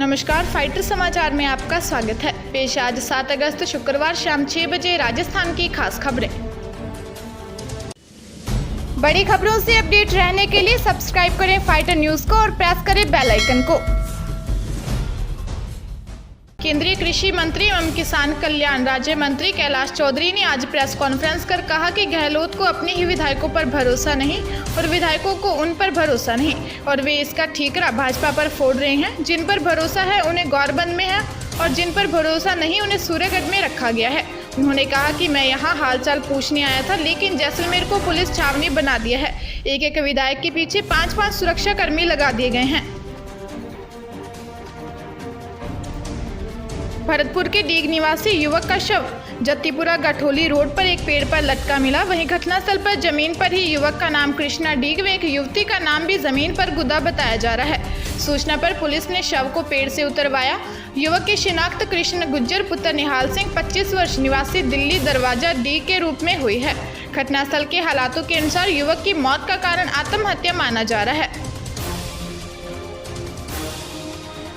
नमस्कार, फाइटर समाचार में आपका स्वागत है। पेश आज 7 अगस्त शुक्रवार शाम 6 बजे राजस्थान की खास खबरें। बड़ी खबरों से अपडेट रहने के लिए सब्सक्राइब करें फाइटर न्यूज को और प्रेस करें बेल आइकन को। केंद्रीय कृषि मंत्री एवं किसान कल्याण राज्य मंत्री कैलाश चौधरी ने आज प्रेस कॉन्फ्रेंस कर कहा कि गहलोत को अपने ही विधायकों पर भरोसा नहीं और विधायकों को उन पर भरोसा नहीं और वे इसका ठीकरा भाजपा पर फोड़ रहे हैं। जिन पर भरोसा है उन्हें गौरबंद में है और जिन पर भरोसा नहीं उन्हें सूर्यगढ़ में रखा गया है। उन्होंने कहा कि मैं यहाँ हालचाल पूछने आया था, लेकिन जैसलमेर को पुलिस छावनी बना दिया है। एक एक विधायक के पीछे 5-5 सुरक्षा कर्मी लगा दिए गए हैं। भरतपुर के डीग निवासी युवक का शव जत्तीपुरा गठोली रोड पर एक पेड़ पर लटका मिला। वहीं घटनास्थल पर जमीन पर ही युवक का नाम कृष्णा डीग व एक युवती का नाम भी जमीन पर गुदा बताया जा रहा है। सूचना पर पुलिस ने शव को पेड़ से उतरवाया। युवक की शिनाख्त कृष्ण गुज्जर पुत्र निहाल सिंह 25 वर्ष निवासी दिल्ली दरवाजा डी के रूप में हुई है। घटनास्थल के हालातों के अनुसार युवक की मौत का कारण आत्महत्या माना जा रहा है।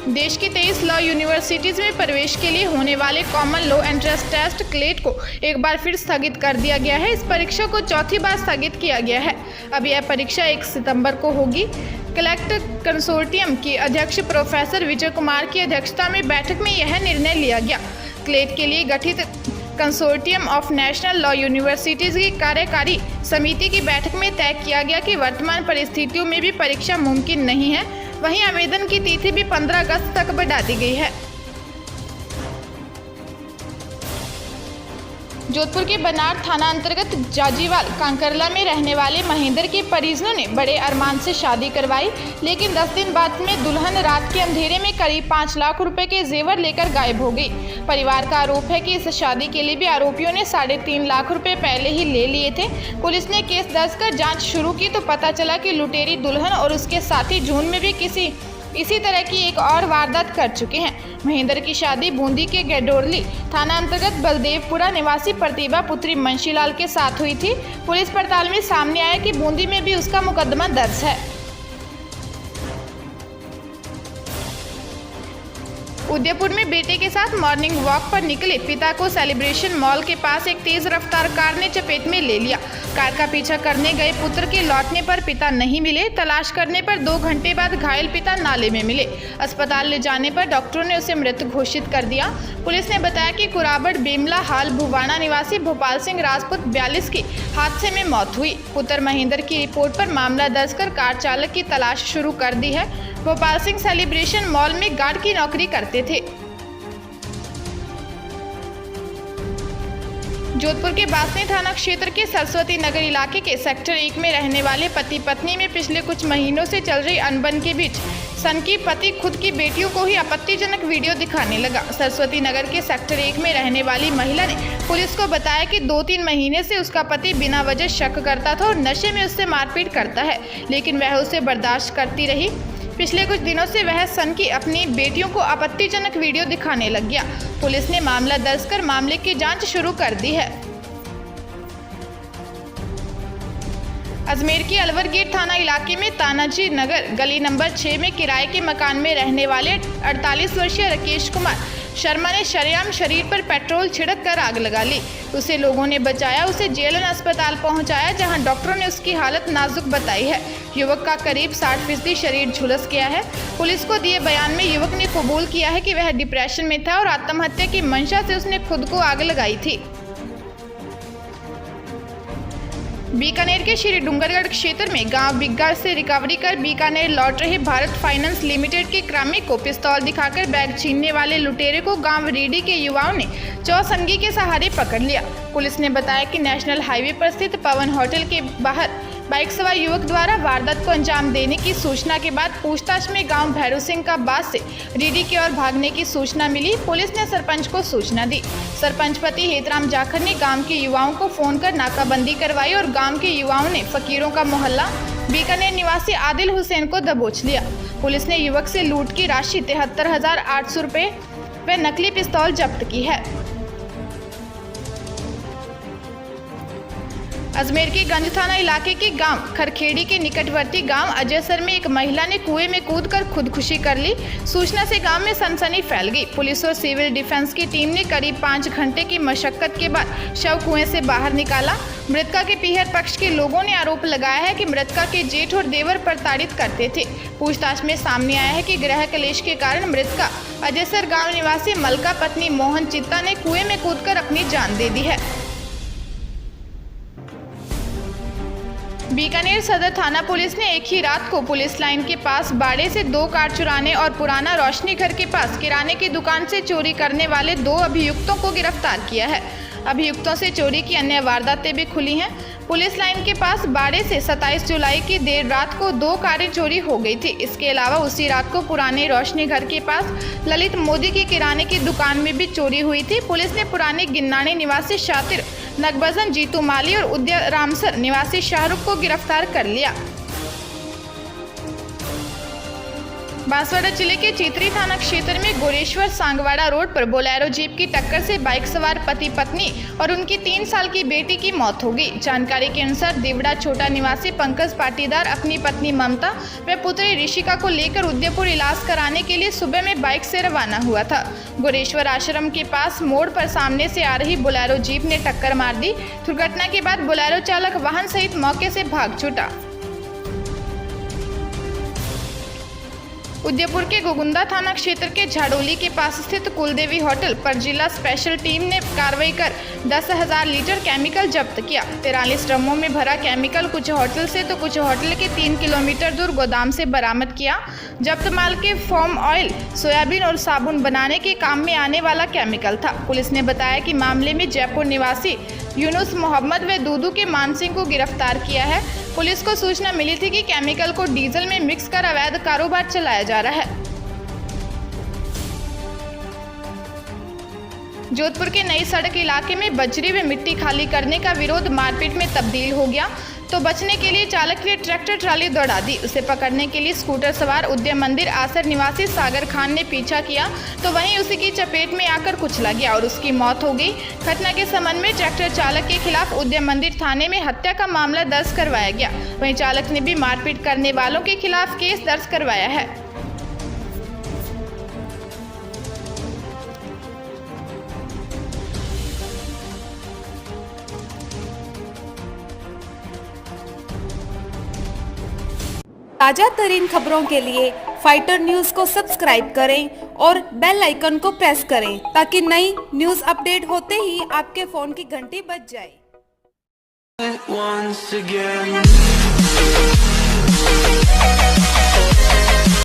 देश की 23 लॉ यूनिवर्सिटीज में प्रवेश के लिए होने वाले common law entrance test CLAT को एक बार फिर स्थगित कर दिया गया है। इस परीक्षा को चौथी बार स्थगित किया गया है। अब यह परीक्षा 1 सितंबर को होगी। कलेक्ट कंसोर्टियम के अध्यक्ष प्रोफेसर विजय कुमार की अध्यक्षता में बैठक में यह निर्णय लिया गया। क्लेट के लिए गठित consortium of national law universities की कार्यकारी समिति की बैठक में तय किया गया कि वर्तमान परिस्थितियों में भी परीक्षा मुमकिन नहीं है। वहीं आवेदन की तिथि भी 15 अगस्त तक बढ़ा दी गई है। जोधपुर के बनार थाना अंतर्गत जाजीवाल कांकरला में रहने वाले महेंद्र के परिजनों ने बड़े अरमान से शादी करवाई, लेकिन 10 दिन बाद में दुल्हन रात के अंधेरे में करीब 5 लाख रुपए के जेवर लेकर गायब हो गई। परिवार का आरोप है कि इस शादी के लिए भी आरोपियों ने 3.5 लाख रुपए पहले ही ले लिए थे। पुलिस ने केस दर्ज कर जांच शुरू की तो पता चला कि लुटेरी दुल्हन और उसके साथी जून में भी इसी तरह की एक और वारदात कर चुके हैं। महेंद्र की शादी बूंदी के गडोरली थाना अंतर्गत बलदेवपुरा निवासी प्रतिभा पुत्री मंशीलाल के साथ हुई थी। पुलिस पड़ताल में सामने आया कि बूंदी में भी उसका मुकदमा दर्ज है। उदयपुर में बेटे के साथ मॉर्निंग वॉक पर निकले पिता को सेलिब्रेशन मॉल के पास एक तेज रफ्तार कार ने चपेट में ले लिया। कार का पीछा करने गए पुत्र के लौटने पर पिता नहीं मिले। तलाश करने पर 2 घंटे बाद घायल पिता नाले में मिले। अस्पताल ले जाने पर डॉक्टरों ने उसे मृत घोषित कर दिया। पुलिस ने बताया कि कुराबड़ बेमला हाल भुवाना निवासी भोपाल सिंह राजपूत 42 की हादसे में मौत हुई। पुत्र महेंद्र की रिपोर्ट पर मामला दर्ज कर कार चालक की तलाश शुरू कर दी है। भोपाल सिंह सेलिब्रेशन मॉल में गार्ड की नौकरी करते थे। जोधपुर के बासनी थाना क्षेत्र के सरस्वती नगर इलाके के सेक्टर 1 में रहने वाले पति पत्नी में पिछले कुछ महीनों से चल रही अनबन के बीच सनकी पति खुद की बेटियों को ही आपत्तिजनक वीडियो दिखाने लगा। सरस्वती नगर के सेक्टर 1 में रहने वाली महिला ने पुलिस को बताया कि 2-3 महीने से उसका पति बिना वजह शक करता था और नशे में उससे मारपीट करता है, लेकिन वह उसे बर्दाश्त करती रही। पिछले कुछ दिनों से वह सनकी अपनी बेटियों को आपत्तिजनक वीडियो दिखाने लग गया। पुलिस ने मामला दर्ज कर मामले की जांच शुरू कर दी है। अजमेर के अलवर गेट थाना इलाके में तानाजी नगर गली नंबर 6 में किराए के मकान में रहने वाले 48 वर्षीय राकेश कुमार शर्मा ने शरेआम शरीर पर पेट्रोल छिड़क कर आग लगा ली। उसे लोगों ने बचाया, उसे जेएलएन अस्पताल पहुंचाया, जहां डॉक्टरों ने उसकी हालत नाजुक बताई है। युवक का करीब 60% शरीर झुलस गया है। पुलिस को दिए बयान में युवक ने कबूल किया है कि वह डिप्रेशन में था और आत्महत्या की मंशा से उसने खुद को आग लगाई थी। बीकानेर के श्री डूंगरगढ़ क्षेत्र में गांव बिग्गा से रिकवरी कर बीकानेर लौट रहे भारत फाइनेंस लिमिटेड के क्रमिक को पिस्तौल दिखाकर बैग छीनने वाले लुटेरे को गांव रीडी के युवाओं ने चौसंगी के सहारे पकड़ लिया। पुलिस ने बताया कि नेशनल हाईवे पर स्थित पवन होटल के बाहर बाइक सवार युवक द्वारा वारदात को अंजाम देने की सूचना के बाद पूछताछ में गांव भैरव सिंह का बास से रीडी की ओर भागने की सूचना मिली। पुलिस ने सरपंच को सूचना दी। सरपंच पति हेतराम जाखड़ ने गांव के युवाओं को फोन कर नाकाबंदी करवाई और गांव के युवाओं ने फकीरों का मोहल्ला बीकानेर निवासी आदिल हुसैन को दबोच लिया। पुलिस ने युवक से लूट की राशि 73,800 रुपये व नकली पिस्तौल जब्त की है। अजमेर के गंज थाना इलाके के गांव खरखेड़ी के निकटवर्ती गांव अजयसर में एक महिला ने कुएं में कूदकर खुदकुशी कर ली। सूचना से गांव में सनसनी फैल गई। पुलिस और सिविल डिफेंस की टीम ने करीब 5 घंटे की मशक्कत के बाद शव कुएं से बाहर निकाला। मृतका के पीहर पक्ष के लोगों ने आरोप लगाया है कि मृतका के जेठ और देवर प्रताड़ित करते थे। पूछताछ में सामने आया है कि गृह कलेश के कारण मृतका अजयसर गाँव निवासी मलका पत्नी मोहन चित्ता ने कुएं में कूदकर अपनी जान दे दी है। बीकानेर सदर थाना पुलिस ने एक ही रात को पुलिस लाइन के पास बाड़े से 2 कार चुराने और पुराना रोशनी घर के पास किराने की दुकान से चोरी करने वाले 2 अभियुक्तों को गिरफ्तार किया है। अभियुक्तों से चोरी की अन्य वारदातें भी खुली हैं। पुलिस लाइन के पास बाड़े से 27 जुलाई की देर रात को 2 कारें चोरी हो गई थी। इसके अलावा उसी रात को पुराने रोशनी घर के पास ललित मोदी की किराने की दुकान में भी चोरी हुई थी। पुलिस ने पुराने गिन्नाणी निवासी शातिर नगबजन जीतू माली और उदय रामसर निवासी शाहरुख को गिरफ्तार कर लिया। बांसवाड़ा जिले के चित्री थाना क्षेत्र में गोरेश्वर सांगवाड़ा रोड पर बोलेरो जीप की टक्कर से बाइक सवार पति पत्नी और उनकी 3 साल की बेटी की मौत हो गई। जानकारी के अनुसार देवड़ा छोटा निवासी पंकज पाटीदार अपनी पत्नी ममता व पुत्री ऋषिका को लेकर उदयपुर इलाज कराने के लिए सुबह में बाइक से रवाना हुआ था। गोरेश्वर आश्रम के पास मोड़ पर सामने से आ रही बोलेरो जीप ने टक्कर मार दी। दुर्घटना के बाद बोलेरो चालक वाहन सहित मौके से भाग छूटा। उदयपुर के गोगुंदा थाना क्षेत्र के झाड़ोली के पास स्थित कुलदेवी होटल पर जिला स्पेशल टीम ने कार्रवाई कर 10,000 लीटर केमिकल जब्त किया। 43 ड्रमों में भरा केमिकल कुछ होटल से तो कुछ होटल के 3 किलोमीटर दूर गोदाम से बरामद किया। जब्त माल के फॉर्म ऑयल, सोयाबीन और साबुन बनाने के काम में आने वाला केमिकल था। पुलिस ने बताया कि मामले में जयपुर निवासी यूनुस मोहम्मद व दूदू के मान सिंह को गिरफ्तार किया है। पुलिस को सूचना मिली थी कि केमिकल को डीजल में मिक्स कर अवैध कारोबार चलाया जा रहा है। जोधपुर के नई सड़क इलाके में बजरी व मिट्टी खाली करने का विरोध मारपीट में तब्दील हो गया, तो बचने के लिए चालक ने ट्रैक्टर ट्राली दौड़ा दी। उसे पकड़ने के लिए स्कूटर सवार उद्यम मंदिर आसर निवासी सागर खान ने पीछा किया, तो वहीं उसी की चपेट में आकर कुचला गया और उसकी मौत हो गई। घटना के संबंध में ट्रैक्टर चालक के खिलाफ उद्यम मंदिर थाने में हत्या का मामला दर्ज करवाया गया। वहीं चालक ने भी मारपीट करने वालों के खिलाफ केस दर्ज करवाया है। ताजा तरीन खबरों के लिए फाइटर न्यूज को सब्सक्राइब करें और बेल आइकन को प्रेस करें ताकि नई न्यूज अपडेट होते ही आपके फोन की घंटी बज जाए।